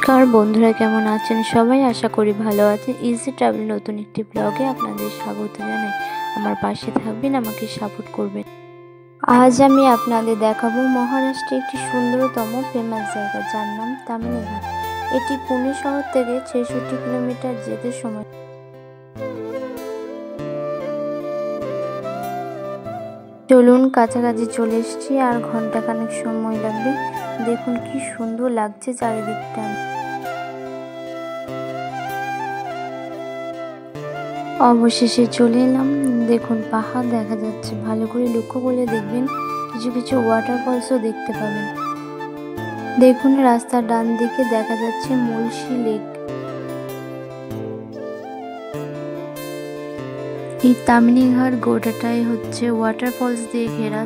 নমস্কার বন্ধুরা, কেমন আছেন সবাই? আশা করি ভালো আছেন। ইজি ট্রাভেল নতুন একটি ব্লগে আপনাদের স্বাগত জানাই। আমার পাশে থাকবেন, আমাকে সাপোর্ট করবেন। আজ আমি আপনাদের দেখাবো মহারাষ্ট্রের একটি সুন্দরতম ফেমাস জায়গা, যার নাম তামিনীঘাট। এটি পুনে শহর থেকে 66 কিলোমিটার যেতে সময়। চলুন, কাছাকাছি চলে এসেছি, আর ঘন্টাখানেক সময় লাগবে। দেখুন কি সুন্দর লাগছে চারিদিকটা। অবশেষে চলে এলাম। দেখুন পাহাড় দেখা যাচ্ছে, ভালো করে লক্ষ্য করে দেখবেন, কিছু কিছু ওয়াটারফলসও দেখতে পাবেন। দেখুন রাস্তার ডান দিকে দেখা যাচ্ছে মুলশি লেক। এই তামিনীঘাট গোটাটাই হচ্ছে ওয়াটারফলস দিয়ে ঘেরা।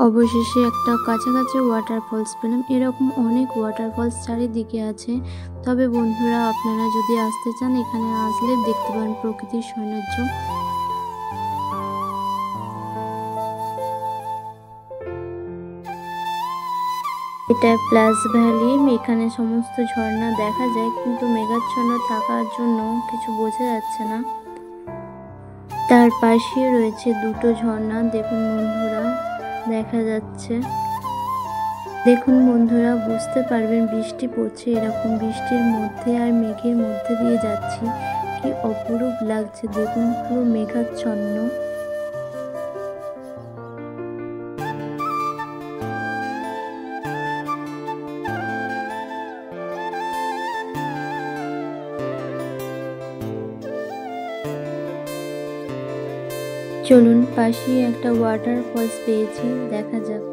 অবশেষে একটা কাছাকাছি ওয়াটারফলস পেলাম। এরকম অনেক ওয়াটারফলস চারিদিকে আছে, তবে বন্ধুরা আপনারা যদি আসতে চান, এখানে আসলে দেখতে পারেন প্রকৃতির সৌন্দর্য। এটা প্লাস ভ্যালি। এখানে সমস্ত ঝর্ণা দেখা যায়, কিন্তু মেঘাচ্ছন্ন থাকার জন্য কিছু বোঝা যাচ্ছে না। তার পাশে রয়েছে দুটো ঝর্ণা, দেখুন বন্ধুরা দেখা যাচ্ছে। দেখুন বন্ধুরা, বুঝতে পারবেন বৃষ্টি পড়ছে। এরকম বৃষ্টির মধ্যে আর মেঘের মধ্যে দিয়ে যাচ্ছি, কি অপরূপ লাগছে। দেখুন পুরো মেঘাচ্ছন্ন। চলুন, পাশেই একটা ওয়াটারফলস পেয়েছি, দেখা যাক।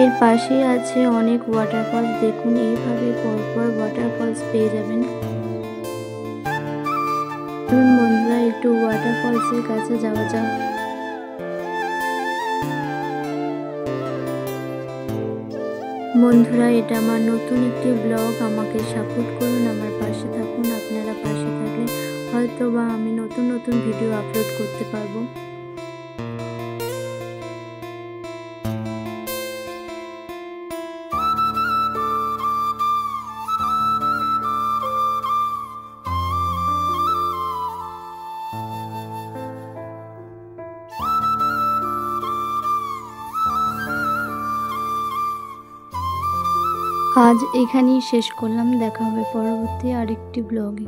এর পাশেই আছে অনেক ওয়াটারফলস। দেখুন এইভাবে পরপর ওয়াটারফলস পেয়ে যাবেন। বন্ধুরা একটু ওয়াটারফলসের কাছে যাওয়া যাক। বন্ধুরা, এটা আমার নতুন একটি ব্লগ। আমাকে সাপোর্ট করুন, আমার পাশে থাকুন। আপনারা পাশে থাকলে হয়তো বা আমি নতুন নতুন ভিডিও আপলোড করতে পারবো। আজ এখানেই শেষ করলাম। দেখা হবে পরবর্তী আরেকটি ব্লগে।